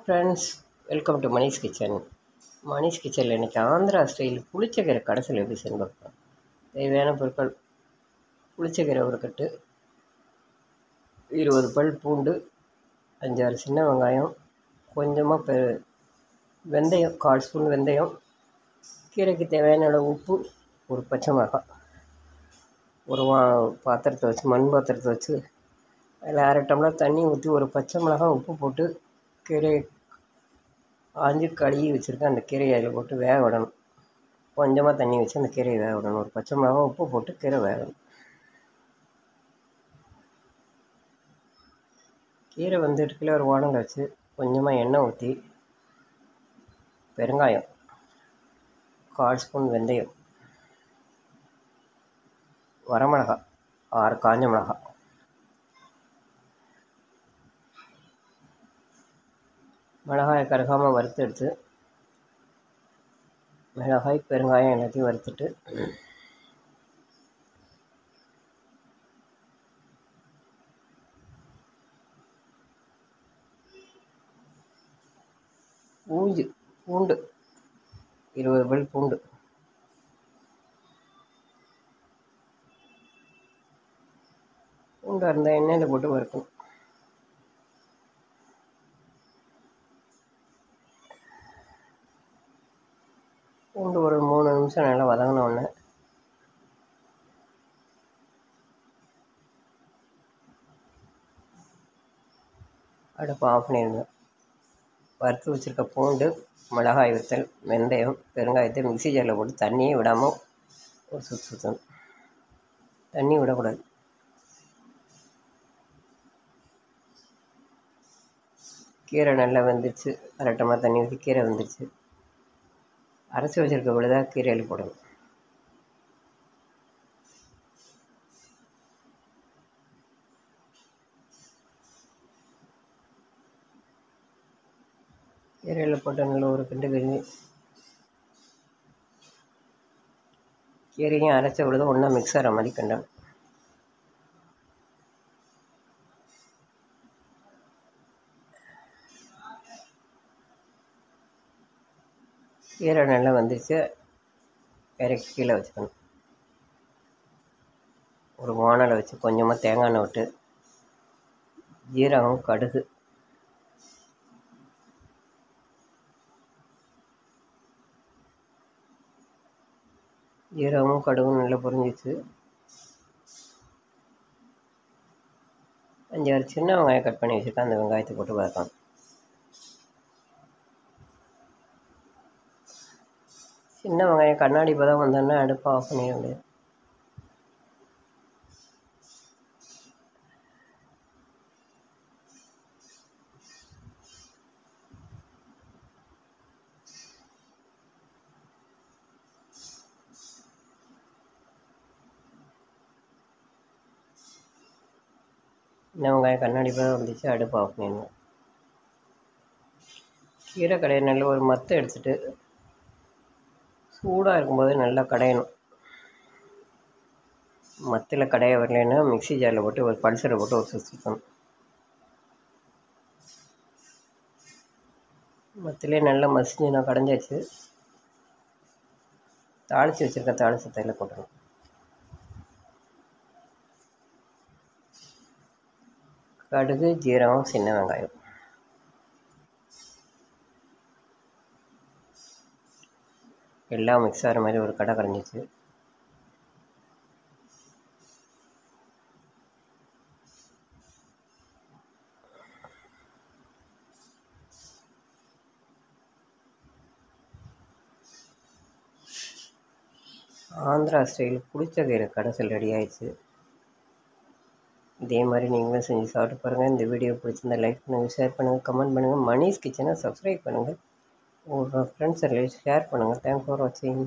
Friends, welcome to Manish kitchen. Manish கிச்சனில் இன்றைக்கி Andhra style புளிச்சக்கீரை கடைசல் எப்படி செய்யணும் பார்க்கலாம். தேவையான பொருட்கள்: புளிச்சக்கீரை ஒரு கட்டு, 20 பல் பூண்டு, 5-6 சின்ன வெங்காயம், கொஞ்சமாக வெந்தயம், 1/4 ஸ்பூன் வெந்தயம், கீரைக்கு தேவையான அளவு உப்பு, ஒரு பச்சை மிளகாய். ஒரு பாத்திரத்தை வச்சு, மண் பாத்திரத்தை வச்சு அதில் 1/2 டம்ளர் தண்ணி ஊற்றி ஒரு பச்சை மிளகாய் உப்பு போட்டு கீரையை ஆஞ்சி கழுவி வச்சுருக்கேன். அந்த கீரையை அதில் போட்டு வேக விடணும். கொஞ்சமாக தண்ணி வச்சு அந்த கீரையை வேக விடணும். ஒரு பச்சை மிளகாய் உப்பு போட்டு கீரை வேகணும். கீரை வந்துட்டு ஒரு வானல் வச்சு கொஞ்சமாக எண்ணெய் ஊற்றி பெருங்காயம், 1/4 ஸ்பூன் வெந்தயம், வரமிளகாய் 6 காஞ்ச மிளகாய், மிளகாயை கருகாமல் வறுத்து எடுத்து மிளகாய் பெருங்காயம் எல்லாத்தையும் வறுத்துட்டு பூண்டு 20 பல் பூண்டு, அந்த எண்ணெயில் போட்டு வறுக்கணும். பூண்டு ஒரு 3 நிமிஷம் நல்லா வதங்கினோடனே அடுப்பை ஆஃப் பண்ணிடுங்க. வறுத்து வச்சுருக்க பூண்டு, மிளகாய் வத்தல், வெந்தயம், பெருங்காயத்தை மிக்ஸி ஜாரில் போட்டு தண்ணியே விடாமல் ஒரு சுற்றணும். தண்ணி விடக்கூடாது. கீரை நல்லா வெந்துருச்சு. 1/2 டம்ளர் தண்ணி ஊற்றி கீரை வெந்துருச்சு. அரைச்சி வச்சுருக்க விழுதாக கீரையில் போடணும். கீரையில் போட்டு நல்லா ஒரு கிண்டு கிண்டி கீரையும் அரைச்ச விழுத ஒன்றா மிக்ஸ் ஆகிற மாதிரி கிண்டணும். கீரை நல்லா வந்துருச்சு. இறக்கி கீழே வச்சுக்கணும். ஒரு வானலை வச்சு கொஞ்சமாக தேங்காய் எண்ணெய் விட்டு ஜீரகம், கடுகு, ஜீரகமும் கடுகும் நல்லா பொரிஞ்சிச்சு. 5-6 சின்ன வெங்காயம் கட் பண்ணி வச்சுருக்கேன். அந்த வெங்காயத்தை போட்டு வதக்கலாம். சின்ன வெங்காயம் கண்ணாடி பதம் வந்தோன்னா அடுப்பை ஆஃப் பண்ணிட முடியாது. சின்ன வெங்காயம் கண்ணாடி பதம் வந்துச்சு. அடுப்பை ஆஃப் பண்ணிடணும். கீரை கடையை நல்லா ஒரு மத்தை எடுத்துகிட்டு சூடாக இருக்கும்போது நல்லா கடையணும். மத்தில் கடைய வரலைன்னா மிக்ஸி ஜாரில் போட்டு ஒரு பல்சரை போட்டு ஒரு சுற்றணும். மத்திலே நல்லா மசிஞ்சு நான் கடைஞ்சாச்சு. தாளித்து வச்சுருக்க தாளிச்ச தையில் போட்டணும். கடுகு, ஜீரகம், சின்ன வெங்காயம், எல்லாம் மிக்ஸ் ஆகிற மாதிரி ஒரு கடை கரைஞ்சிச்சு. ஆந்திரா ஸ்டைல் புளிச்சக்கீரை கடைசல் ரெடி ஆயிடுச்சு. இதே மாதிரி நீங்களும் செஞ்சு சாப்பிட்டு பாருங்கள். இந்த வீடியோ பிடிச்சிருந்தா லைக் பண்ணுங்கள், ஷேர் பண்ணுங்கள், கமெண்ட் பண்ணுங்கள். மணிஷ் கிச்சனை சப்ஸ்கிரைப் பண்ணுங்கள். உங்கள் ஃப்ரெண்ட்ஸ் ரிலேட்டிவ் ஷேர் பண்ணுங்கள். தேங்க்ஸ் ஃபார் வாட்சிங்.